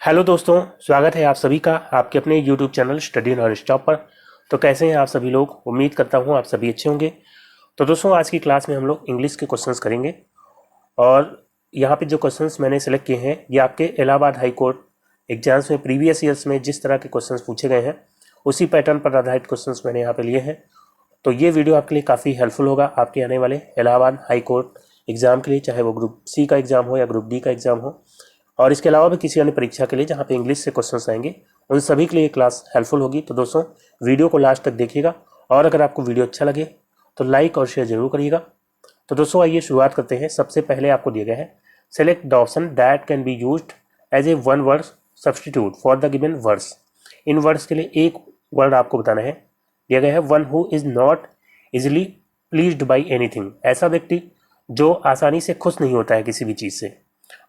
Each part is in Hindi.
हेलो दोस्तों, स्वागत है आप सभी का आपके अपने YouTube channel study knowledge top पर। तो कैसे हैं आप सभी लोग? उम्मीद करता हूं आप सभी अच्छे होंगे। तो दोस्तों, आज की क्लास में हम लोग इंग्लिश के क्वेश्चंस करेंगे। और यहाँ पे जो क्वेश्चंस मैंने सेलेक्ट किए हैं ये आपके इलाहाबाद हाई कोर्ट एग्जाम्स में प्रीवियस ईयर्स में जिस तरह के क्वेश्चंस पूछे गए हैं उसी पैटर्न पर आधारित क्वेश्चंस मैंने यहाँ पे लिए हैं। तो ये वीडियो आपके लिए काफ़ी हेल्पफुल होगा आपके आने वाले इलाहाबाद हाई कोर्ट एग्ज़ाम के लिए, चाहे वो ग्रुप सी का एग्ज़ाम हो या ग्रुप डी का एग्ज़ाम हो। और इसके अलावा भी किसी अन्य परीक्षा के लिए जहाँ पे इंग्लिश से क्वेश्चंस आएंगे उन सभी के लिए ये क्लास हेल्पफुल होगी। तो दोस्तों, वीडियो को लास्ट तक देखिएगा और अगर आपको वीडियो अच्छा लगे तो लाइक और शेयर जरूर करिएगा। तो दोस्तों, आइए शुरुआत करते हैं। सबसे पहले आपको दिया गया है select the option that can be used as a one word substitute for the given words. इन वर्ड्स के लिए एक वर्ड आपको बताना है। दिया गया है one who is not easily pleased by anything. ऐसा व्यक्ति जो आसानी से खुश नहीं होता है किसी भी चीज़ से,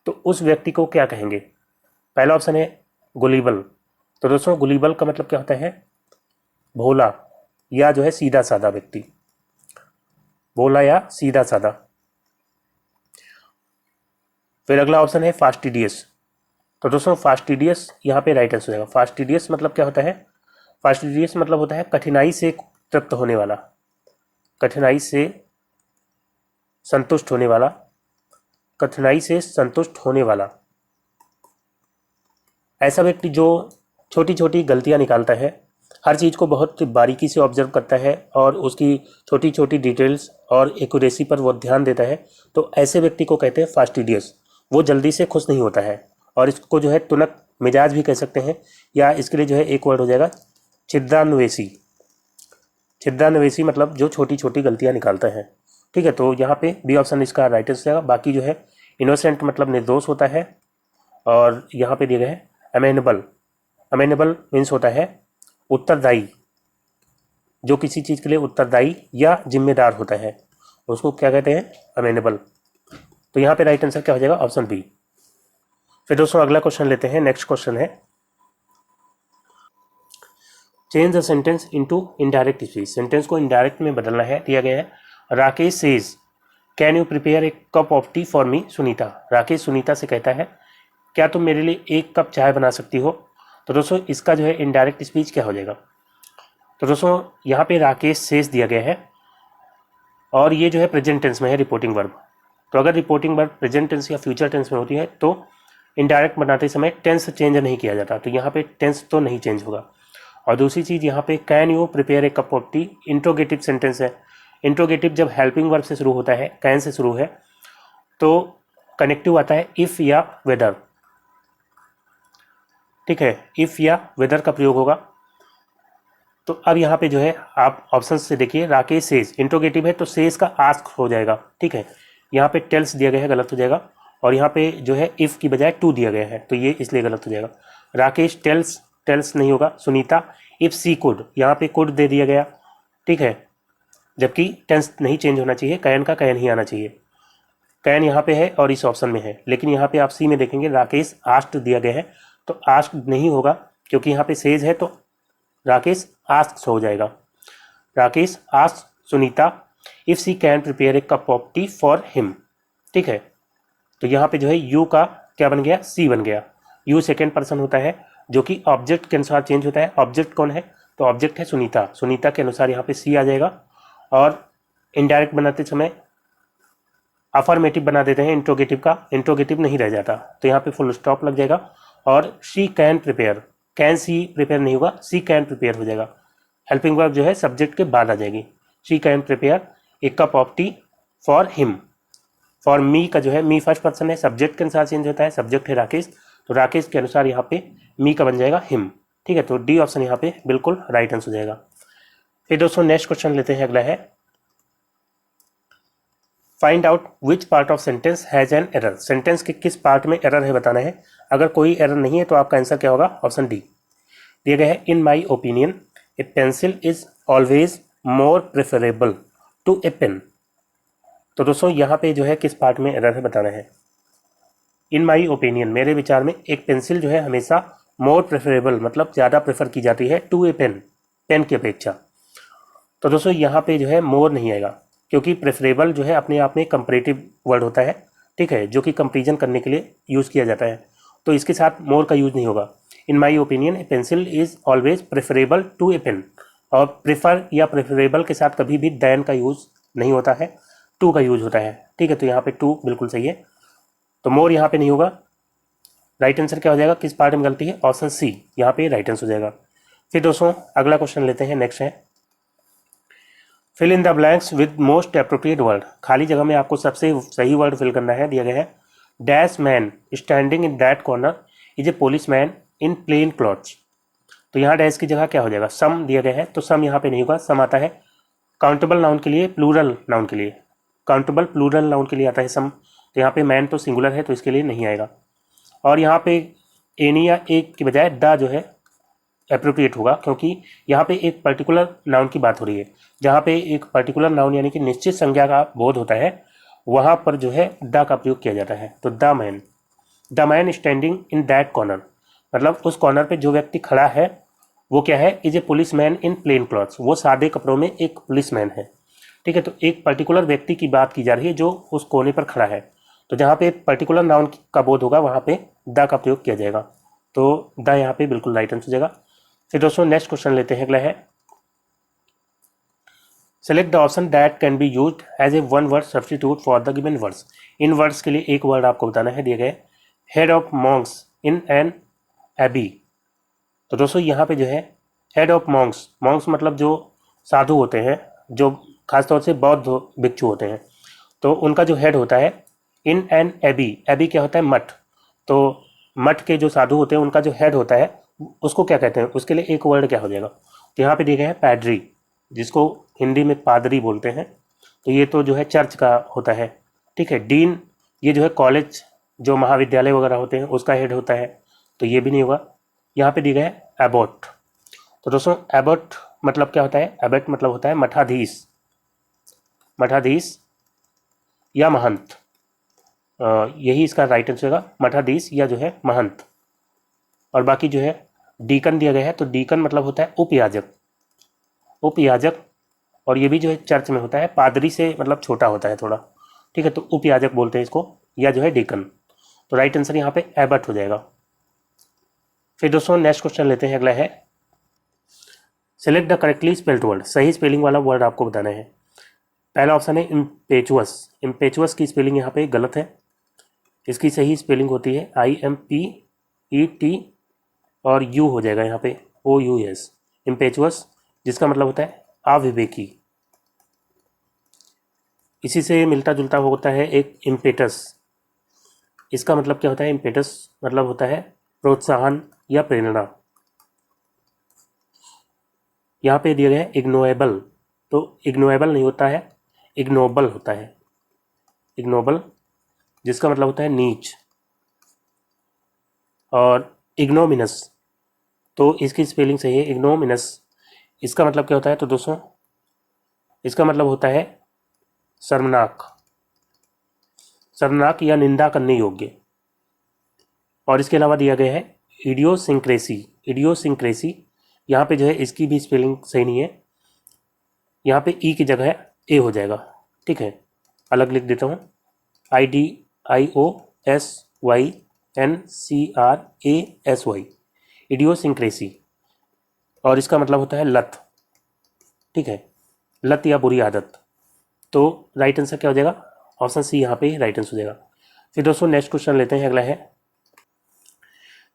तो उस व्यक्ति को क्या कहेंगे? पहला ऑप्शन है गुलीबल। तो दोस्तों, गुलीबल का मतलब क्या होता है? भोला या जो है सीधा साधा व्यक्ति, भोला या सीधा साधा। फिर अगला ऑप्शन है फास्टिडियस। तो दोस्तों, फास्टिडियस यहाँ पे राइट आंसर हो जाएगा। फास्टिडियस मतलब क्या होता है? फास्टिडियस मतलब होता है कठिनाई से तृप्त होने वाला, कठिनाई से संतुष्ट होने वाला, कठिनाई से संतुष्ट होने वाला। ऐसा व्यक्ति जो छोटी छोटी गलतियां निकालता है, हर चीज़ को बहुत बारीकी से ऑब्जर्व करता है और उसकी छोटी छोटी डिटेल्स और एक्यूरेसी पर वो ध्यान देता है, तो ऐसे व्यक्ति को कहते हैं फास्टिडियस। वो जल्दी से खुश नहीं होता है और इसको जो है तुनक मिजाज भी कह सकते हैं, या इसके लिए जो है एक वर्ड हो जाएगा छिद्रान्वेषी। छिद्रान्वेषी मतलब जो छोटी छोटी गलतियां निकालता है। ठीक है, तो यहाँ पे बी ऑप्शन इसका राइट आंसर जाएगा। बाकी जो है इनोसेंट मतलब निर्दोष होता है, और यहाँ पे दिया गया है अमेनेबल। अमेनेबल मीन्स होता है उत्तरदायी, जो किसी चीज़ के लिए उत्तरदायी या जिम्मेदार होता है उसको क्या कहते हैं? अमेनेबल। तो यहाँ पे राइट आंसर क्या हो जाएगा? Option B. फिर दोस्तों, अगला क्वेश्चन लेते हैं। नेक्स्ट क्वेश्चन है change the sentence into indirect speech. Sentence को इनडायरेक्ट में बदलना है। दिया गया है Rakesh says can you prepare a cup of tea for me Sunita. Rakesh Sunita से कहता है क्या तुम मेरे लिए एक कप चाय बना सकती हो? तो दोस्तों, इसका जो है इनडायरेक्ट स्पीच क्या हो जाएगा? तो दोस्तों, यहाँ पे राकेश सेज दिया गया है और ये जो है प्रेजेंट टेंस में है, रिपोर्टिंग वर्ब। तो अगर रिपोर्टिंग वर्ब प्रेजेंट टेंस या फ्यूचर टेंस में होती है तो इनडायरेक्ट बनाते समय टेंस चेंज नहीं किया जाता, तो यहाँ पे टेंस तो नहीं चेंज होगा। और दूसरी चीज़, यहाँ पे can you prepare a cup of T interrogative sentence है। इंट्रोगेटिव जब हेल्पिंग वर्ब से शुरू होता है, कैन से शुरू है, तो कनेक्टिव आता है इफ़ या वेदर। ठीक है, इफ़ या वेदर का प्रयोग होगा। तो अब यहाँ पे जो है आप ऑप्शन से देखिए, राकेश सेज इंट्रोगेटिव है तो सेज का आस्क हो जाएगा। ठीक है, यहाँ पे टेल्स दिया गया है, गलत हो जाएगा। और यहाँ पे जो है इफ़ की बजाय टू दिया गया है, तो ये इसलिए गलत हो जाएगा। राकेश टेल्स, टेल्स नहीं होगा। सुनीता इफ़ सी कुड, यहाँ पे कुड दे दिया गया। ठीक है, जबकि टेंस नहीं चेंज होना चाहिए, कैन का कैन ही आना चाहिए। कैन यहाँ पे है और इस ऑप्शन में है, लेकिन यहाँ पे आप सी में देखेंगे राकेश आस्क्ड दिया गया है, तो आस्क्ड नहीं होगा क्योंकि यहाँ पे सेज है, तो राकेश आस्क्स हो जाएगा। Rakesh ask Sunita if she can prepare a cup of tea for him. ठीक है, तो यहाँ पे जो है यू का क्या बन गया? सी बन गया। यू सेकेंड पर्सन होता है जो कि ऑब्जेक्ट के अनुसार चेंज होता है। ऑब्जेक्ट कौन है? तो ऑब्जेक्ट है सुनीता। सुनीता के अनुसार यहाँ पे सी आ जाएगा। और इनडायरेक्ट बनाते समय अफर्मेटिव बना देते हैं इंट्रोगेटिव का, इंट्रोगेटिव नहीं रह जाता, तो यहाँ पे फुल स्टॉप लग जाएगा। और she can prepare, can see prepare नहीं होगा, सी कैन प्रिपेयर हो जाएगा। हेल्पिंग वर्ब जो है सब्जेक्ट के बाद आ जाएगी। She can prepare a cup of tea for him. For me का जो है मी फर्स्ट पर्सन है, सब्जेक्ट के अनुसार चेंज होता है। सब्जेक्ट है राकेश, तो राकेश के अनुसार यहाँ पे मी का बन जाएगा हिम। ठीक है, तो डी ऑप्शन यहाँ पे बिल्कुल राइट आंसर हो जाएगा। फिर दोस्तों, नेक्स्ट क्वेश्चन लेते हैं। अगला है find out which part of sentence has an error. Sentence के किस पार्ट में एरर है बताना है। अगर कोई एरर नहीं है तो आपका आंसर क्या होगा? Option D. दिया गया है in my opinion a pencil is always more preferable to a pen. तो दोस्तों, यहाँ पे जो है किस पार्ट में एरर है बताना है। इन माई ओपिनियन, मेरे विचार में एक पेंसिल जो है हमेशा मोर प्रेफरेबल मतलब ज़्यादा प्रेफर की जाती है टू ए पेन, पेन की अपेक्षा। तो दोस्तों, यहाँ पे जो है मोर नहीं आएगा, क्योंकि प्रेफरेबल जो है अपने आप में कंपैरेटिव वर्ड होता है। ठीक है, जो कि कंपैरिजन करने के लिए यूज़ किया जाता है। तो इसके साथ मोर का यूज नहीं होगा। In my opinion a pencil is always preferable to a pen, और प्रेफर या प्रेफरेबल के साथ कभी भी दैन का यूज नहीं होता है, टू का यूज होता है। ठीक है, तो यहाँ पे टू बिल्कुल सही है, तो मोर यहाँ पे नहीं होगा। राइट आंसर क्या हो जाएगा, किस पार्ट में गलती है, ऑप्शन सी यहाँ पे राइट आंसर हो जाएगा। फिर दोस्तों अगला क्वेश्चन लेते हैं, नेक्स्ट है fill in the blanks with most appropriate word. खाली जगह में आपको सबसे सही वर्ड फिल करना है। दिया गया है dash man standing in that corner is a police man in plane clothes. तो यहाँ डैश की जगह क्या हो जाएगा, सम दिया गया है, तो सम यहाँ पे नहीं होगा। सम आता है काउंटेबल नाउन के लिए, प्लूरल नाउन के लिए, काउंटेबल प्लूरल नाउन के लिए आता है सम। तो यहाँ पे मैन तो सिंगुलर है, तो इसके लिए नहीं आएगा। और यहाँ पे एनी या एक की बजाय द जो है एप्रोप्रिएट होगा, क्योंकि यहाँ पे एक पर्टिकुलर नाउन की बात हो रही है। जहाँ पे एक पर्टिकुलर नाउन यानी कि निश्चित संज्ञा का बोध होता है, वहाँ पर जो है द का प्रयोग किया जाता है। तो the man standing in that corner, मतलब उस कॉर्नर पे जो व्यक्ति खड़ा है वो क्या है, is a police man in plane clothes, वो सादे कपड़ों में एक पुलिस मैन है। ठीक है, तो एक पर्टिकुलर व्यक्ति की बात की जा रही है जो उस कोने पर खड़ा है। तो जहाँ पे पर्टिकुलर नाउन का बोध होगा वहाँ पे द का प्रयोग किया जाएगा। तो द यहाँ पे बिल्कुल राइट आंसर हो जाएगा। फिर दोस्तों नेक्स्ट क्वेश्चन लेते हैं, अगला है select the option that can be used as a one word substitute for the given words. इन वर्ड्स के लिए एक वर्ड आपको बताना है। दिए गए head of monks in an abbey. तो दोस्तों यहाँ पे जो है हेड ऑफ मॉन्क्स, मॉन्क्स मतलब जो साधु होते हैं, जो खासतौर से बौद्ध भिक्षु होते हैं, तो उनका जो हेड होता है इन एन एबी। एबी क्या होता है, मठ। तो मठ के जो साधु होते हैं उनका जो हेड होता है उसको क्या कहते हैं, उसके लिए एक वर्ड क्या हो जाएगा। तो यहाँ पे दिए गए हैं पैड्री, जिसको हिंदी में पादरी बोलते हैं। तो ये तो जो है चर्च का होता है। ठीक है, डीन ये जो है कॉलेज जो महाविद्यालय वगैरह होते हैं उसका हेड होता है, तो ये भी नहीं होगा। यहाँ पे दिए गए हैं एबॉट। तो दोस्तों एबॉट मतलब क्या होता है, एबॉट मतलब होता है मठाधीश, मठाधीश या महंत। यही इसका राइट आंसर होगा, मठाधीश या जो है महंत। और बाकी जो है डीकन दिया गया है, तो डीकन मतलब होता है उपयाजक, उपयाजक। और ये भी जो है चर्च में होता है, पादरी से मतलब छोटा होता है थोड़ा। ठीक है, तो उपयाजक बोलते हैं इसको, या जो है डीकन। तो राइट आंसर यहाँ पे एबट हो जाएगा। फिर दोस्तों नेक्स्ट क्वेश्चन लेते हैं, अगला है select the correctly spelled word. सही स्पेलिंग वाला वर्ड आपको बताना है। पहला ऑप्शन है इम्पेचुअस। इम्पेचुअस की स्पेलिंग यहाँ पे गलत है। इसकी सही स्पेलिंग होती है IMPET और यू हो जाएगा यहाँ पे OUS, इम्पेचुअस, जिसका मतलब होता है अविवेकी। इसी से मिलता जुलता होता है एक इम्पेटस। इसका मतलब क्या होता है, इम्पेटस मतलब होता है प्रोत्साहन या प्रेरणा। यहाँ पे दिया गया है इग्नोएबल, तो इग्नोएबल नहीं होता है, इग्नोबल होता है, इग्नोबल, जिसका मतलब होता है नीच। और इग्नोमिनस, तो इसकी स्पेलिंग सही है इग्नोमिनस। इसका मतलब क्या होता है, तो दोस्तों इसका मतलब होता है शर्मनाक, शर्मनाक या निंदा करने योग्य। और इसके अलावा दिया गया है इडियोसिंक्रेसी। इडियोसिंक्रेसी यहाँ पे जो है इसकी भी स्पेलिंग सही नहीं है, यहाँ पे ई की जगह ए हो जाएगा। ठीक है, अलग लिख देता हूँ, IDIOSYNCRASY, इडियोसिंक्रेसी। और इसका मतलब होता है लत। ठीक है, लत या बुरी आदत। तो राइट आंसर क्या हो जाएगा, ऑप्शन सी यहाँ पे राइट आंसर हो जाएगा। फिर दोस्तों नेक्स्ट क्वेश्चन लेते हैं, अगला है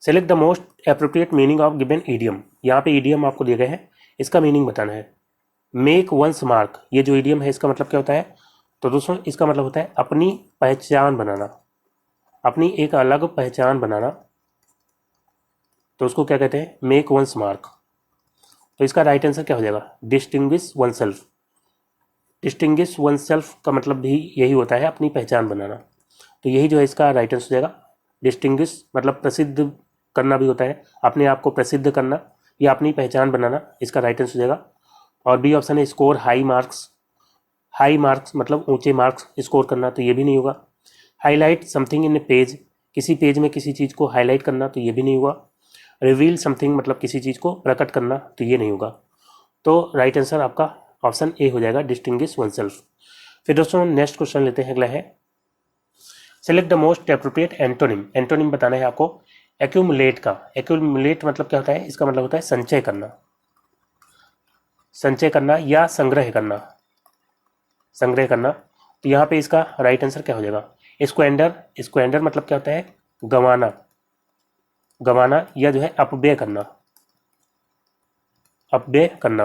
select the most appropriate meaning of given idiom. यहाँ पे ईडियम आपको दिए गए हैं, इसका मीनिंग बताना है। मेक वंस मार्क, ये जो ईडियम है इसका मतलब क्या होता है, तो दोस्तों इसका मतलब होता है अपनी पहचान बनाना, अपनी एक अलग पहचान बनाना। तो उसको क्या कहते हैं, मेक वंस मार्क। तो इसका राइट आंसर क्या हो जाएगा, distinguish one self. Distinguish one self का मतलब भी यही होता है अपनी पहचान बनाना। तो यही जो है इसका राइट आंसर हो जाएगा। डिस्टिंग्विश मतलब प्रसिद्ध करना भी होता है, अपने आप को प्रसिद्ध करना या अपनी पहचान बनाना, इसका राइट आंसर हो जाएगा। और बी ऑप्शन है score high marks. High marks मतलब ऊंचे मार्क्स स्कोर करना, तो ये भी नहीं होगा। Highlight something in A page, किसी पेज में किसी चीज़ को हाईलाइट करना, तो ये भी नहीं होगा। रिवील समथिंग मतलब किसी चीज़ को प्रकट करना, तो ये नहीं होगा। तो राइट आंसर आपका ऑप्शन ए हो जाएगा, डिस्टिंग्विश वन सेल्फ। फिर दोस्तों नेक्स्ट क्वेश्चन लेते हैं, अगला है select the most appropriate antonym. Antonym बताना है आपको। एक्यूमुलेट का, एक्यूमुलेट मतलब क्या होता है, इसका मतलब होता है संचय करना, संचय करना या संग्रह करना, संग्रह करना। तो यहाँ पे इसका राइट आंसर क्या हो जाएगा, स्क्वेंडर। स्क्वेंडर मतलब क्या होता है, गंवाना, गंवाना या जो है अपव्यय करना, अपव्यय करना।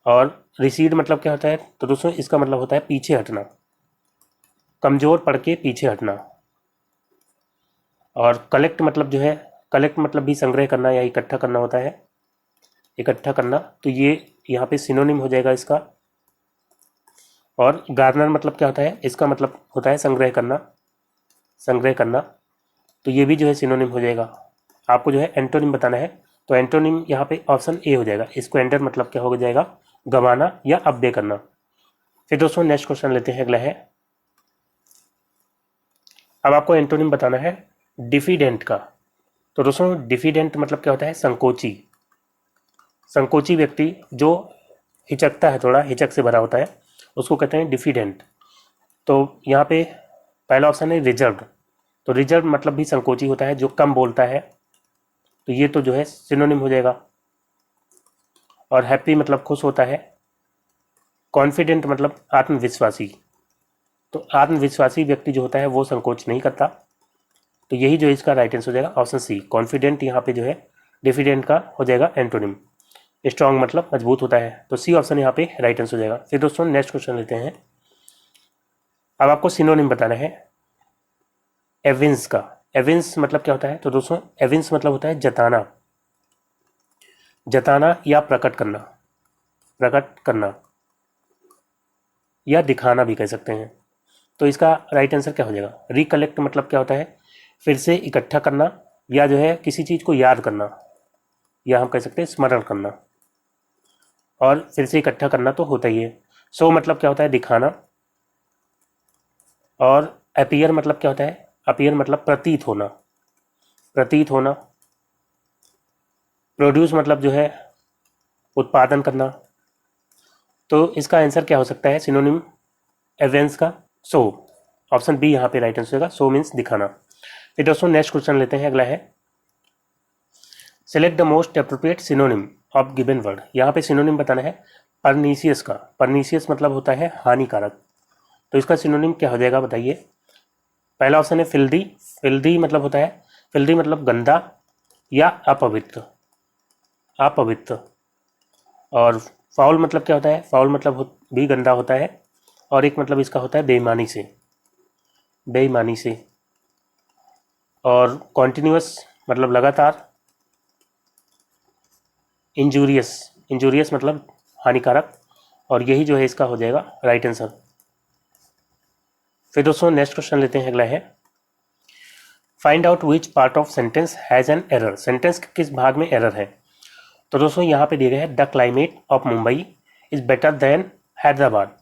और रिसीड मतलब क्या होता है, तो दोस्तों इसका मतलब होता है पीछे हटना, कमजोर पड़ के पीछे हटना। और कलेक्ट मतलब जो है, कलेक्ट मतलब भी संग्रह करना या इकट्ठा करना होता है, इकट्ठा करना। तो ये यहाँ पे सिनोनिम हो जाएगा इसका। और गार्नर मतलब क्या होता है, इसका मतलब होता है संग्रह करना, संग्रह करना। तो ये भी जो है सिनोनिम हो जाएगा। आपको जो है एंटोनिम बताना है, तो एंटोनिम यहाँ पे ऑप्शन ए हो जाएगा। स्क्वेंडर मतलब क्या हो जाएगा, गंवाना या अपव्यय करना। फिर दोस्तों नेक्स्ट क्वेश्चन लेते हैं, अगला है, अब आपको एंटोनिम बताना है डिफिडेंट का। तो दोस्तों डिफिडेंट मतलब क्या होता है, संकोची, संकोची व्यक्ति जो हिचकता है, थोड़ा हिचक से भरा होता है, उसको कहते हैं डिफिडेंट। तो यहाँ पे पहला ऑप्शन है रिजर्व्ड। तो रिजर्व मतलब भी संकोची होता है, जो कम बोलता है, तो ये तो जो है सिनोनिम हो जाएगा। और हैप्पी मतलब खुश होता है। कॉन्फिडेंट मतलब आत्मविश्वासी। तो आत्मविश्वासी व्यक्ति जो होता है वो संकोच नहीं करता। तो यही जो इसका राइट आंसर हो जाएगा ऑप्शन सी, कॉन्फिडेंट यहाँ पे जो है डिफिडेंट का हो जाएगा एंटोनिम। स्ट्रॉन्ग मतलब मजबूत होता है, तो सी ऑप्शन यहाँ पे राइट आंसर हो जाएगा। फिर दोस्तों नेक्स्ट क्वेश्चन लेते हैं, अब आपको सिनोनिम बताना है एविंस का। एविंस मतलब क्या होता है, तो दोस्तों एविंस मतलब होता है जताना, जताना या प्रकट करना, प्रकट करना या दिखाना भी कह सकते हैं। तो इसका राइट आंसर क्या हो जाएगा, रिकलेक्ट मतलब क्या होता है, फिर से इकट्ठा करना या जो है किसी चीज़ को याद करना, या हम कह सकते हैं स्मरण करना। और फिर से इकट्ठा करना तो होता ही है। शो मतलब क्या होता है, दिखाना। और अपीयर मतलब क्या होता है, अपीयर मतलब प्रतीत होना, प्रतीत होना। प्रोड्यूस मतलब जो है उत्पादन करना। तो इसका आंसर क्या हो सकता है सिनोनिम एवेंस का, सो। ऑप्शन बी यहाँ पे राइट आंसर होगा, सो मीन्स दिखाना। फिर दोस्तों नेक्स्ट क्वेश्चन लेते हैं, अगला है select the most appropriate synonym of given word. यहाँ पे सिनोनिम बताना है परनीसियस का। परनीसियस मतलब होता है हानिकारक। तो इसका सिनोनिम क्या हो जाएगा बताइए। पहला ऑप्शन है फिल्दी। फिल्दी मतलब होता है, फिल्दी मतलब गंदा या अपवित्र, अपवित्र। और फाउल मतलब क्या होता है, फाउल मतलब भी गंदा होता है। और एक मतलब इसका होता है बेईमानी से, बेईमानी से। और कॉन्टिन्यूअस मतलब लगातार। इंजूरियस, इंजूरियस मतलब हानिकारक। और यही जो है इसका हो जाएगा राइट आंसर। फिर दोस्तों नेक्स्ट क्वेश्चन लेते हैं, अगला है find out which part of sentence has an error. Sentence के किस भाग में एरर है। तो दोस्तों यहाँ पे दिया गया है the climate of Mumbai is better then Hyderabad.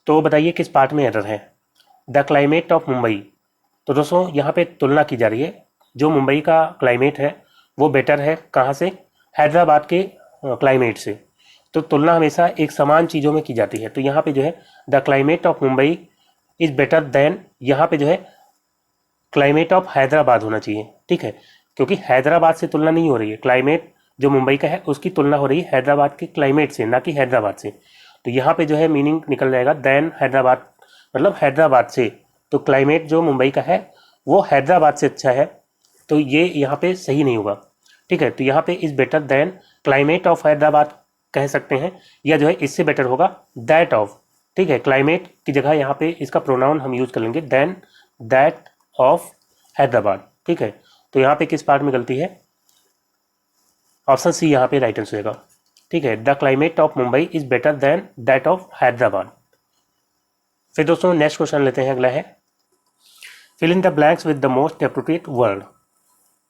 तो बताइए किस पार्ट में एरर है, द क्लाइमेट ऑफ मुंबई। तो दोस्तों यहाँ पे तुलना की जा रही है, जो मुंबई का क्लाइमेट है वो बेटर है कहाँ से, हैदराबाद के क्लाइमेट से। तो तुलना हमेशा एक समान चीज़ों में की जाती है। तो यहाँ पे जो है the climate of Mumbai is better than, यहाँ पे जो है क्लाइमेट ऑफ हैदराबाद होना चाहिए, ठीक है। क्योंकि हैदराबाद से तुलना नहीं हो रही है, क्लाइमेट जो मुंबई का है उसकी तुलना हो रही है हैदराबाद के क्लाइमेट से, ना कि हैदराबाद से। तो यहाँ पे जो है मीनिंग निकल जाएगा देन हैदराबाद, मतलब हैदराबाद से। तो क्लाइमेट जो मुंबई का है वो हैदराबाद से अच्छा है, तो ये यहाँ पे सही नहीं होगा, ठीक है। तो यहाँ पे is better than climate of Hyderabad कह सकते हैं, या जो है इससे बेटर होगा दैट ऑफ, ठीक है। क्लाइमेट की जगह यहाँ पे इसका प्रोनाउन हम यूज़ कर लेंगे देन दैट ऑफ हैदराबाद, ठीक है। तो यहाँ पे किस पार्ट में गलती है, ऑप्शन सी यहाँ पे राइट आंसर होगा, ठीक है। The climate of Mumbai is better than that of Hyderabad. फिर दोस्तों नेक्स्ट क्वेश्चन लेते हैं, अगला है fill in the blanks with the most appropriate word.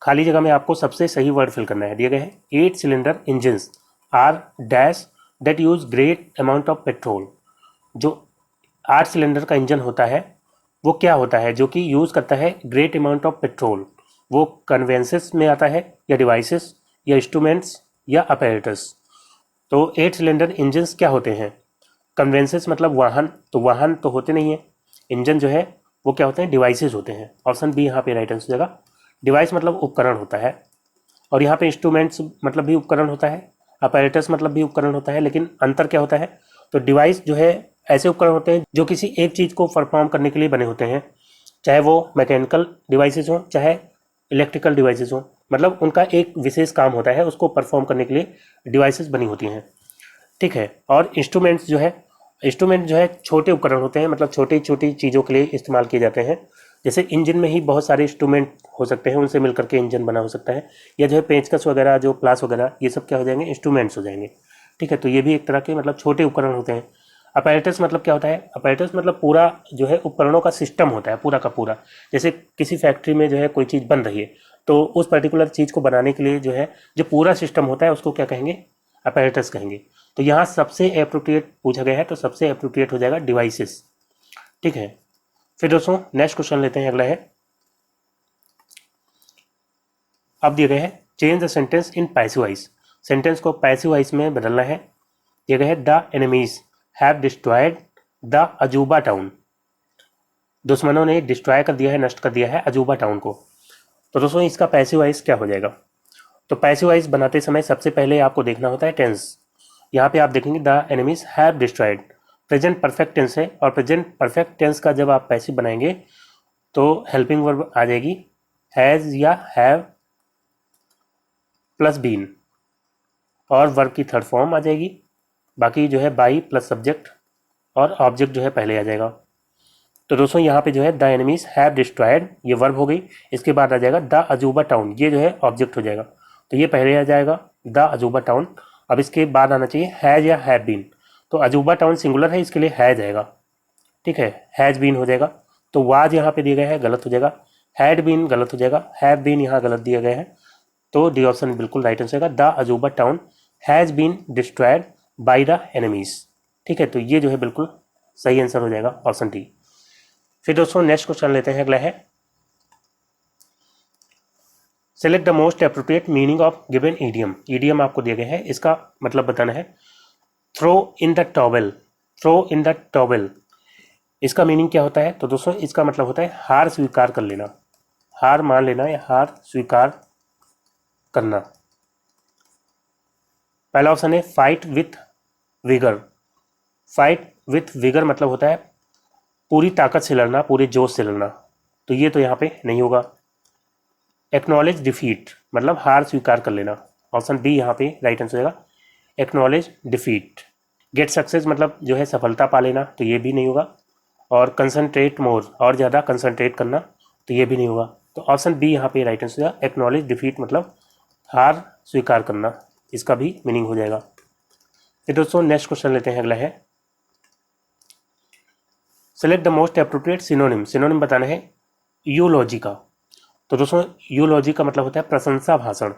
खाली जगह में आपको सबसे सही वर्ड फिल करना है। दिया गया है 8 cylinder engines are dash that use great amount of petrol. जो 8 सिलेंडर का इंजन होता है वो क्या होता है, जो कि यूज़ करता है ग्रेट अमाउंट ऑफ पेट्रोल। वो कन्वेंसेस में आता है या डिवाइसेस या इंस्ट्रूमेंट्स या अपैरेटस। तो 8 सिलेंडर इंजन्स क्या होते हैं, कन्वेंसेस मतलब वाहन, तो वाहन तो होते नहीं है। इंजन जो है वो क्या होते हैं, डिवाइसेस होते हैं। ऑप्शन बी यहाँ पे राइट आंसर हो जाएगा, डिवाइस मतलब उपकरण होता है, और यहाँ पे इंस्ट्रूमेंट्स मतलब भी उपकरण होता है, अपैरेटस मतलब भी उपकरण होता है, लेकिन अंतर क्या होता है? तो डिवाइस जो है ऐसे उपकरण होते हैं जो किसी एक चीज़ को परफॉर्म करने के लिए बने होते हैं, चाहे वो मैकेनिकल डिवाइसेस हों चाहे इलेक्ट्रिकल डिवाइसेस हों, मतलब उनका एक विशेष काम होता है, उसको परफॉर्म करने के लिए डिवाइसेस बनी होती हैं, ठीक है। और इंस्ट्रूमेंट जो है छोटे उपकरण होते हैं, मतलब छोटी छोटी चीज़ों के लिए इस्तेमाल किए जाते हैं। जैसे इंजन में ही बहुत सारे इंस्ट्रूमेंट हो सकते हैं, उनसे मिलकर के इंजन बना हो सकता है, या जो है पेंचकस वगैरह, जो प्लास वगैरह, ये सब क्या हो जाएंगे? इंस्ट्रूमेंट्स हो जाएंगे, ठीक है। तो ये भी एक तरह के मतलब छोटे उपकरण होते हैं। अपैरेटस मतलब क्या होता है? अपैरेटस मतलब पूरा जो है उपकरणों का सिस्टम होता है, पूरा का पूरा। जैसे किसी फैक्ट्री में जो है कोई चीज़ बन रही है, तो उस पर्टिकुलर चीज़ को बनाने के लिए जो है जो पूरा सिस्टम होता है उसको क्या कहेंगे? अपैरेटस कहेंगे। तो यहाँ सबसे एप्रोप्रिएट पूछा गया है, तो सबसे एप्रोप्रिएट हो जाएगा डिवाइसेस, ठीक है। फिर दोस्तों नेक्स्ट क्वेश्चन लेते हैं, अगला है, अब दिए गए हैं change the sentence in passive voice. Sentence को पैसिव वॉइस में बदलना है। दिए गए है the enemies have destroyed the अजूबा टाउन। दुश्मनों ने डिस्ट्रॉय कर दिया है, नष्ट कर दिया है अजूबा टाउन को। तो दोस्तों इसका पैसिव वॉइस क्या हो जाएगा? तो पैसिव वॉइस बनाते समय सबसे पहले आपको देखना होता है टेंस। यहाँ पे आप देखेंगे the enemies have destroyed, present perfect tense है, और प्रेजेंट परफेक्ट टेंस का जब आप पैसिव बनाएंगे तो हेल्पिंग वर्ब आ जाएगी हैज़ या हैव प्लस बीन, और वर्ब की थर्ड फॉर्म आ जाएगी। बाकी जो है बाई प्लस सब्जेक्ट और ऑब्जेक्ट जो है पहले आ जाएगा। तो दोस्तों यहाँ पे जो है द एनिमीज हैव डिस्ट्रॉयड, ये वर्ब हो गई। इसके बाद आ जाएगा द अजूबा टाउन, ये जो है ऑब्जेक्ट हो जाएगा। तो ये पहले आ जाएगा द अजूबा टाउन। अब इसके बाद आना चाहिए हैज़ या हैव बीन। तो अजूबा टाउन सिंगुलर है, इसके लिए हैज़ आएगा, ठीक है, हैज़ बीन हो जाएगा। तो वाज यहाँ पे दिया गया है, गलत हो जाएगा। हैड बीन गलत हो जाएगा, हैव बीन यहाँ गलत दिया गया है। तो डी ऑप्शन बिल्कुल राइट आंसर है, द अजूबा town has been destroyed by the enemies, ठीक है। तो ये जो है बिल्कुल सही आंसर हो जाएगा, ऑप्शन डी। फिर दोस्तों नेक्स्ट क्वेश्चन लेते हैं, अगला है, select the most appropriate meaning of given idiom. Idiom आपको दिया गया है, इसका मतलब बताना है। Throw in the towel, throw in the towel, इसका मीनिंग क्या होता है? तो दोस्तों इसका मतलब होता है हार स्वीकार कर लेना, हार मान लेना या हार स्वीकार करना। पहला ऑप्शन है fight with vigour. Fight with vigour मतलब होता है पूरी ताकत से लड़ना, पूरे जोश से लड़ना, तो ये तो यहाँ पे नहीं होगा। एक्नॉलेज डिफीट मतलब हार स्वीकार कर लेना, ऑप्शन बी यहाँ पे राइट आंसर होगा, एक्नॉलेज डिफीट। गेट सक्सेस मतलब जो है सफलता पा लेना, तो ये भी नहीं होगा। और कंसंट्रेट मोर, और ज़्यादा कंसंट्रेट करना, तो ये भी नहीं होगा। तो ऑप्शन बी यहाँ पे राइट आंसर होगा, एक्नॉलेज डिफीट मतलब हार स्वीकार करना, इसका भी मीनिंग हो जाएगा। फिर दोस्तों नेक्स्ट क्वेश्चन लेते हैं, अगला है, select the most appropriate synonym. Synonym बताना है यूलॉजी का। तो दोस्तों यूलॉजी का मतलब होता है प्रशंसा भाषण,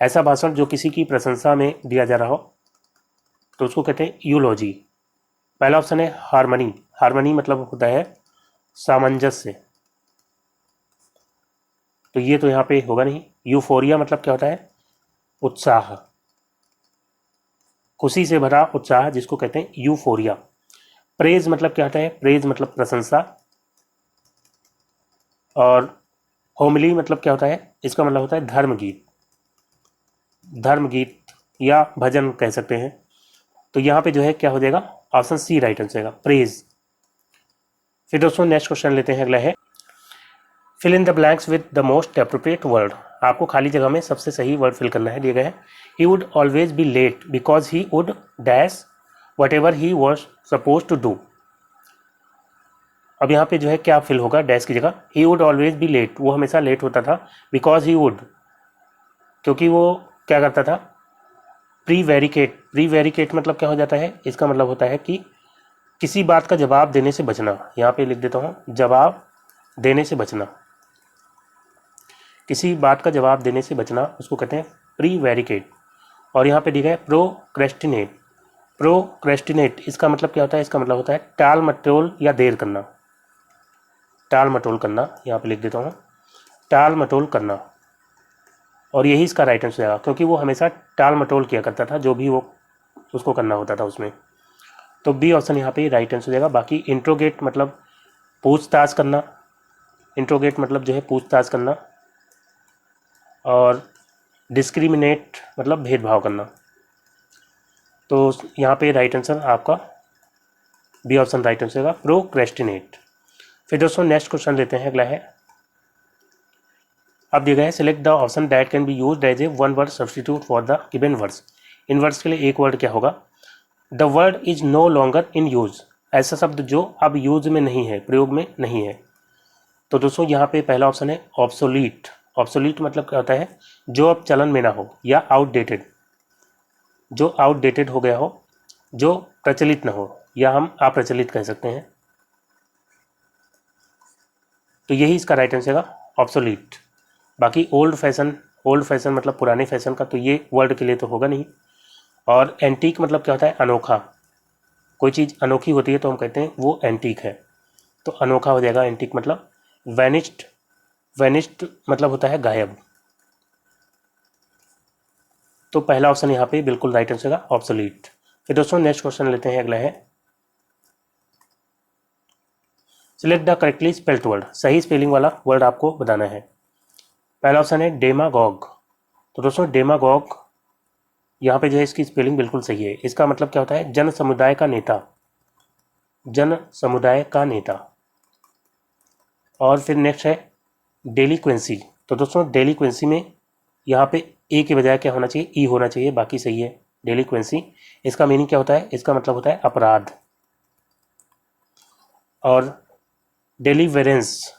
ऐसा भाषण जो किसी की प्रशंसा में दिया जा रहा हो, तो उसको कहते हैं यूलॉजी। पहला ऑप्शन है हार्मनी। हार्मनी मतलब होता है सामंजस्य, तो ये तो यहाँ पे होगा नहीं। यूफोरिया मतलब क्या होता है? उत्साह, खुशी से भरा उत्साह जिसको कहते हैं यूफोरिया। प्रेज मतलब क्या होता है? प्रेज मतलब प्रशंसा। और होमली मतलब क्या होता है? इसका मतलब होता है धर्मगीत, धर्मगीत या भजन कह सकते हैं। तो यहाँ पे जो है क्या हो जाएगा? ऑप्शन सी राइट आंसर होगा, प्रेज। फिर दोस्तों नेक्स्ट क्वेश्चन लेते हैं, अगला है, fill in the blanks with the most appropriate word. आपको खाली जगह में सबसे सही वर्ड फिल करना है, दिए गए हैं he would always be late because he would dash whatever he was suppose to do. अब यहाँ पे जो है क्या फिल होगा डैश की जगह? He would always be late, वो हमेशा लेट होता था। बिकॉज ही वुड, क्योंकि वो क्या करता था? प्री वेरिकेट। प्री वेरिकेट मतलब क्या हो जाता है? इसका मतलब होता है कि किसी बात का जवाब देने से बचना। यहाँ पे लिख देता हूँ, जवाब देने से बचना, किसी बात का जवाब देने से बचना, उसको कहते हैं प्री वेरिकेट। और यहाँ पे दिया है प्रोक्रेस्टिनेट। प्रोक्रेस्टिनेट इसका मतलब क्या होता है? इसका मतलब होता है टाल मटोल या देर करना, टाल मटोल करना। यहाँ पे लिख देता हूँ, टाल मटोल करना। और यही इसका राइट आंसर आएगा, क्योंकि वो हमेशा टाल मटोल किया करता था जो भी वो उसको करना होता था उसमें। तो बी ऑप्शन यहाँ पे राइट आंसर हो जाएगा। बाकी इंट्रोगेट मतलब पूछताछ करना, इंट्रोगेट मतलब जो है पूछताछ करना, और डिस्क्रिमिनेट मतलब भेदभाव करना। तो यहाँ पे राइट आंसर आपका बी ऑप्शन राइट आंसर होगा, प्रोक्रेस्टिनेट। फिर दोस्तों नेक्स्ट क्वेश्चन लेते हैं, अगला है। अब दिया गया है select the option that can be used as a one word substitute for the given words. इन वर्ड्स के लिए एक वर्ड क्या होगा? The word is no longer in use, ऐसा शब्द जो अब यूज में नहीं है, प्रयोग में नहीं है। तो दोस्तों यहाँ पे पहला ऑप्शन है ऑब्सोलीट। ऑब्सोलीट मतलब क्या होता है? जो अब चलन में ना हो, या आउटडेटेड, जो आउटडेटेड हो गया हो, जो प्रचलित ना हो, या हम अप्रचलित कह सकते हैं। तो यही इसका राइट आंसर है, ऑब्सोलीट। बाकी ओल्ड फैशन मतलब पुराने फैशन का, तो ये वर्ड के लिए तो होगा नहीं। और एंटीक मतलब क्या होता है? अनोखा। कोई चीज़ अनोखी होती है तो हम कहते हैं वो एंटीक है, तो अनोखा हो जाएगा एंटीक मतलब। वैनिस्ड मतलब होता है गायब। तो पहला ऑप्शन यहाँ पे बिल्कुल राइट आंसर है, ऑब्सोलीट। फिर दोस्तों नेक्स्ट क्वेश्चन लेते हैं, अगला है select the correctly spelled word. सही स्पेलिंग वाला वर्ड आपको बताना है। पहला ऑप्शन है डेमागॉग। तो दोस्तों डेमागॉग यहाँ पे जो है इसकी स्पेलिंग बिल्कुल सही है। इसका मतलब क्या होता है? जन समुदाय का नेता, जन समुदाय का नेता। और फिर नेक्स्ट है डेलिक्वेंसी। तो दोस्तों डेलिक्वेंसी में यहाँ पे ए के बजाय क्या होना चाहिए? ई होना चाहिए, बाकी सही है डेलिक्वेंसी। इसका मीनिंग क्या होता है? इसका मतलब होता है अपराध। और डेलीवेरेंस,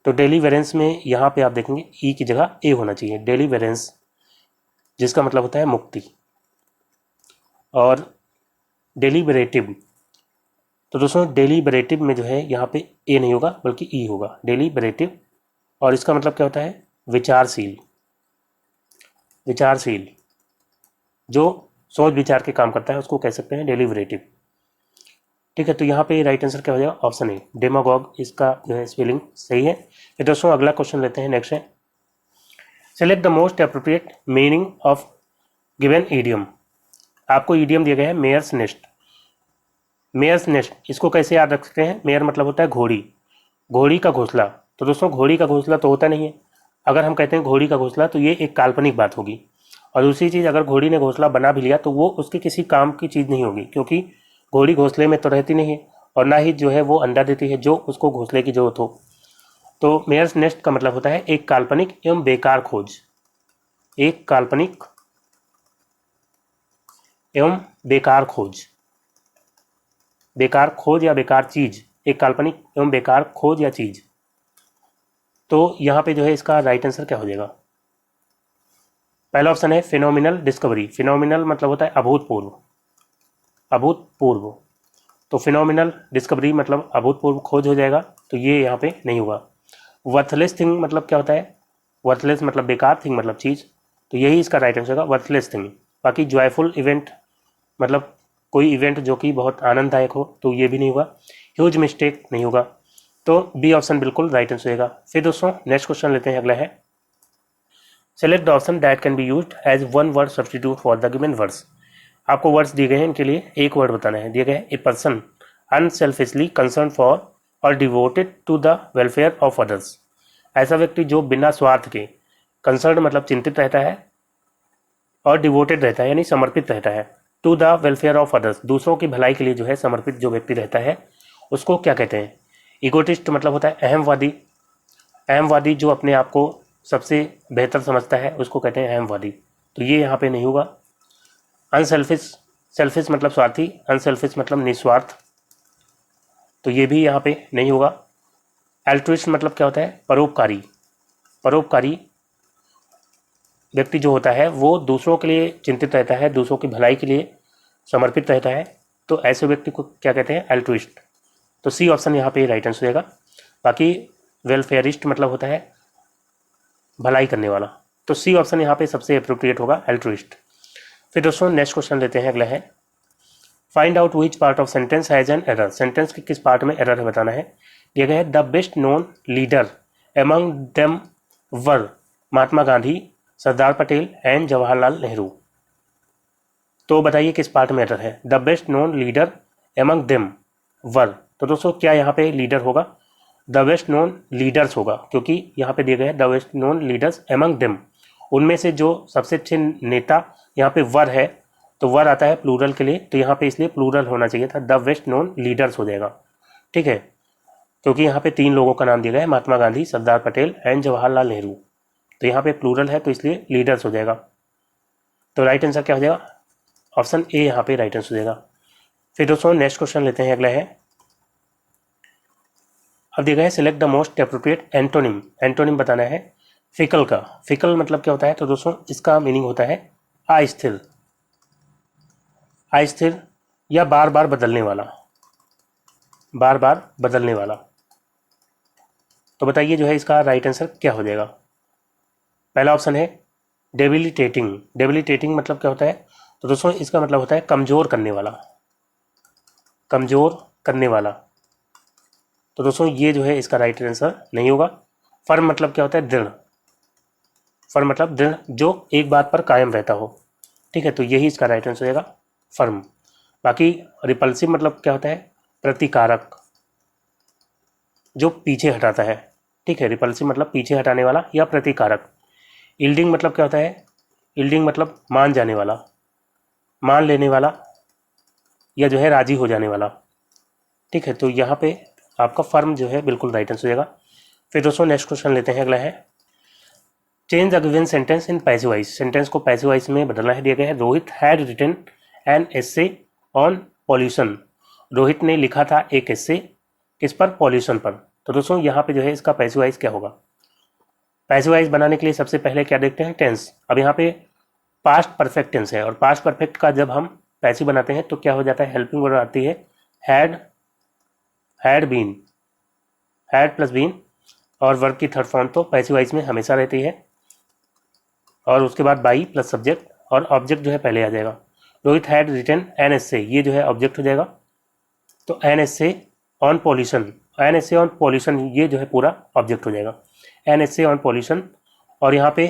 तो डेलीवेरेंस में यहाँ पे आप देखेंगे ई की जगह ए होना चाहिए, डेलीवेरेंस, जिसका मतलब होता है मुक्ति। और डेलीबरेटिव, तो दोस्तों डेलीबरेटिव में जो है यहाँ पे ए नहीं होगा बल्कि ई होगा, डेलीबरेटिव। और इसका मतलब क्या होता है? विचारशील। विचारशील, जो सोच विचार के काम करता है उसको कह सकते हैं डेलीबरेटिव। ठीक है, तो यहाँ पे राइट आंसर क्या हो जाएगा? ऑप्शन ए डेमागॉग, इसका जो है स्पेलिंग सही है। फिर दोस्तों अगला क्वेश्चन लेते हैं, नेक्स्ट है select the most appropriate meaning of given idiom. आपको ईडियम दिया गया है मेयर्स नेस्ट। मेयर्स नेस्ट, इसको कैसे याद रख सकते हैं? मेयर मतलब होता है घोड़ी, घोड़ी का घोंसला। तो दोस्तों घोड़ी का घोंसला तो होता नहीं है। अगर हम कहते हैं घोड़ी का घोंसला तो ये एक काल्पनिक बात होगी। और दूसरी चीज़, अगर घोड़ी ने घोंसला बना भी लिया तो वो उसके किसी काम की चीज़ नहीं होगी, क्योंकि घोड़ी घोंसले में तो रहती नहीं है, और ना ही जो है वो अंडा देती है जो उसको घोंसले की जरूरत हो। तो मेयर्स नेस्ट का मतलब होता है एक काल्पनिक एवं बेकार खोज, एक काल्पनिक एवं बेकार खोज, बेकार खोज या बेकार चीज, एक काल्पनिक एवं बेकार खोज या चीज। तो यहाँ पे जो है इसका राइट आंसर क्या हो जाएगा? पहला ऑप्शन है फिनोमिनल डिस्कवरी। फिनोमिनल मतलब होता है अभूतपूर्व, अभूतपूर्व। तो फिनोमिनल डिस्कवरी मतलब अभूतपूर्व खोज हो जाएगा, तो ये यहाँ पे नहीं हुआ। वर्थलेस थिंग मतलब क्या होता है? वर्थलेस मतलब बेकार, थिंग मतलब चीज़, तो यही इसका राइट आंसर होगा, वर्थलेस थिंग। बाकी जॉयफुल इवेंट मतलब कोई इवेंट जो कि बहुत आनंददायक हो, तो ये भी नहीं होगा। ह्यूज मिस्टेक नहीं होगा, तो बी ऑप्शन बिल्कुल राइट आंसर होगा। फिर दोस्तों नेक्स्ट क्वेश्चन लेते हैं, अगला है select the option that can be used as one word substitute for the given words. आपको वर्ड्स दिए गए हैं, इनके लिए एक वर्ड बताना है। दिया गया है a person unselfishly concern for or devoted to the welfare of others. ऐसा व्यक्ति जो बिना स्वार्थ के, कंसर्न मतलब चिंतित रहता है, और डिवोटेड रहता है यानी समर्पित रहता है, to the welfare of others, दूसरों की भलाई के लिए जो है समर्पित जो व्यक्ति रहता है उसको क्या कहते हैं? इगोटिस्ट मतलब होता है अहमवादी। अहमवादी जो अपने आप को सबसे बेहतर समझता है उसको कहते हैं अहमवादी, तो ये यहाँ पे नहीं होगा। अनसेल्फिश, सेल्फिश मतलब स्वार्थी, अनसेल्फिश मतलब निस्वार्थ, तो ये भी यहाँ पे नहीं होगा। एल्ट्रुइस्ट मतलब क्या होता है? परोपकारी। परोपकारी व्यक्ति जो होता है वो दूसरों के लिए चिंतित रहता है, दूसरों की भलाई के लिए समर्पित रहता है, तो ऐसे व्यक्ति को क्या कहते हैं? एल्ट्रुइस्ट। तो सी ऑप्शन यहाँ पे राइट आंसर होगा। बाकी वेलफेयरिस्ट मतलब होता है भलाई करने वाला, तो सी ऑप्शन यहाँ पे सबसे अप्रोप्रिएट होगा, एल्ट्रुइस्ट। फिर दोस्तों नेक्स्ट क्वेश्चन लेते हैं, अगला है find out which part of sentence has an error. Sentence के किस पार्ट में एरर है बताना है। दिया गया है the best known leader among them were Mahatma Gandhi, Sardar Patel and Jawaharlal Nehru. तो बताइए किस पार्ट में एरर है? The best known leader among them were, तो दोस्तों क्या यहाँ पे लीडर होगा? द बेस्ट नोन लीडर्स होगा, क्योंकि यहाँ पे दिया गया है the best known leaders among them, उनमें से जो सबसे अच्छे नेता यहाँ पे वर है, तो वर आता है प्लूरल के लिए, तो यहाँ पे इसलिए प्लूरल होना चाहिए था, द बेस्ट नोन लीडर्स हो जाएगा। ठीक है, क्योंकि यहाँ पे 3 लोगों का नाम दिया गया है, महात्मा गांधी, सरदार पटेल एंड जवाहरलाल नेहरू, तो यहाँ पे प्लूरल है तो इसलिए लीडर्स हो जाएगा। तो राइट आंसर क्या हो जाएगा? ऑप्शन ए यहाँ पे राइट आंसर हो जाएगा। फिर दोस्तों नेक्स्ट क्वेश्चन लेते हैं, अगला है, अब दिया गया है select the most appropriate antonym. Antonym बताना है फिकल का। फिकल मतलब क्या होता है? तो दोस्तों इसका मीनिंग होता है अस्थिर, अस्थिर या बार बार बदलने वाला, बार बार बदलने वाला। तो बताइए जो है इसका राइट आंसर क्या हो जाएगा? पहला ऑप्शन है डेबिलिटेटिंग। डेबिलिटेटिंग मतलब क्या होता है? तो दोस्तों इसका मतलब होता है कमजोर करने वाला, कमजोर करने वाला। तो दोस्तों ये जो है इसका राइट आंसर नहीं होगा। फर्म मतलब क्या होता है? दृढ़। फर्म मतलब दृढ़, जो एक बात पर कायम रहता हो। ठीक है, तो यही इसका राइट आंसर हो जाएगा, फर्म। बाकी रिपल्सिव मतलब क्या होता है? प्रतिकारक, जो पीछे हटाता है। ठीक है, रिपल्सिव मतलब पीछे हटाने वाला या प्रतिकारक। यील्डिंग मतलब क्या होता है? यील्डिंग मतलब मान जाने वाला, मान लेने वाला, या जो है राजी हो जाने वाला। ठीक है, तो यहाँ पे आपका फर्म जो है बिल्कुल राइट आंसर हो जाएगा। फिर दोस्तों नेक्स्ट क्वेश्चन लेते हैं, अगला है change the given sentence in passive voice. Sentence को पैसिव वॉइस में बदलना है। दिया गया है Rohit had written an essay on pollution. Rohit ने लिखा था एक एस्से, किस पर? पॉल्यूशन पर। तो दोस्तों यहाँ पे जो है इसका पैसिव वॉइस क्या होगा? पैसिव वॉइस बनाने के लिए सबसे पहले क्या देखते हैं? टेंस। अब यहाँ पे पास्ट परफेक्ट टेंस है, और पास्ट परफेक्ट का जब हम पैसिव बनाते हैं तो क्या हो जाता है? हेल्पिंग वर्ब आती है had, had been, had plus been, और वर्ब की थर्ड फॉर्म तो पैसिव वॉइस में हमेशा रहती है, और उसके बाद बाई प्लस सब्जेक्ट, और ऑब्जेक्ट जो है पहले आ जाएगा। Rohit had written an essay, ये जो है ऑब्जेक्ट हो जाएगा। तो an essay on pollution, an essay on pollution, ये जो है पूरा ऑब्जेक्ट हो जाएगा, एन एस्से ऑन पॉल्यूशन। और यहाँ पे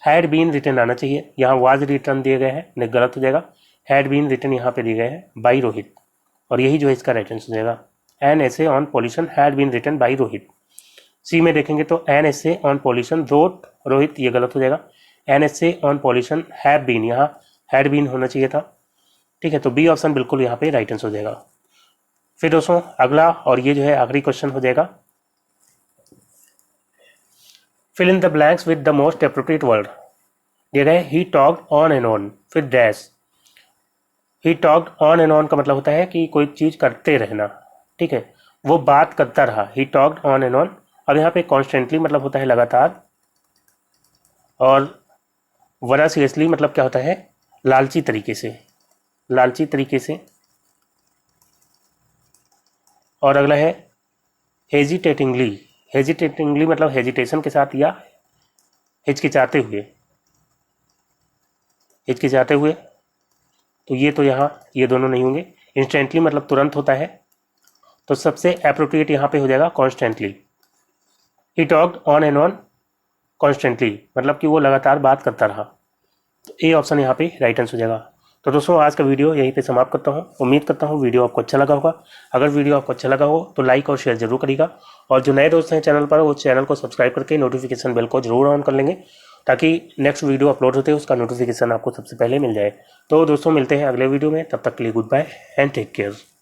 हैड बीन रिटन आना चाहिए, यहाँ वाज रिटर्न दिए गए हैं, नहीं गलत हो जाएगा। हैड बीन रिटन यहाँ पे दिए गए हैं बाई रोहित, और यही जो है इसका राइट आंसर हो जाएगा, an essay on pollution had been written by Rohit. C में देखेंगे तो an essay on pollution wrote Rohit, ये गलत हो जाएगा। An essay on pollution have been, यहाँ हैड बीन होना चाहिए था। ठीक है, तो बी ऑप्शन बिल्कुल यहाँ पे राइट आंसर हो जाएगा। फिर दोस्तों अगला, और ये जो है आखिरी क्वेश्चन हो जाएगा, fill in the blanks with the most appropriate word. दिया गया है he talked on and on, फिर dash. He talked on and on का मतलब होता है कि कोई चीज करते रहना। ठीक है, वो बात करता रहा, ही टॉक्ड ऑन एंड ऑन। अब यहाँ पे कॉन्स्टेंटली मतलब होता है लगातार, और वरासियसली मतलब क्या होता है? लालची तरीके से, लालची तरीके से। और अगला है हेजिटेटिंगली। हेजिटेटिंगली मतलब हेजिटेशन के साथ या हिचकिचाते हुए, हिचकिचाते हुए। तो ये तो यहाँ ये दोनों नहीं होंगे। इंस्टेंटली मतलब तुरंत होता है, तो सबसे एप्रोप्रिएट यहाँ पे हो जाएगा constantly. He talked on and on constantly मतलब कि वो लगातार बात करता रहा, तो ए ऑप्शन यहाँ पे राइट आंसर हो जाएगा। तो दोस्तों आज का वीडियो यहीं पे समाप्त करता हूँ। उम्मीद करता हूँ वीडियो आपको अच्छा लगा होगा। अगर वीडियो आपको अच्छा लगा हो तो लाइक और शेयर जरूर करिएगा, और जो नए दोस्त हैं चैनल पर वो चैनल को सब्सक्राइब करके नोटिफिकेशन बेल को जरूर ऑन कर लेंगे, ताकि नेक्स्ट वीडियो अपलोड होते हैं उसका नोटिफिकेशन आपको सबसे पहले मिल जाए। तो दोस्तों मिलते हैं अगले वीडियो में, तब तक के लिए good bye and take care.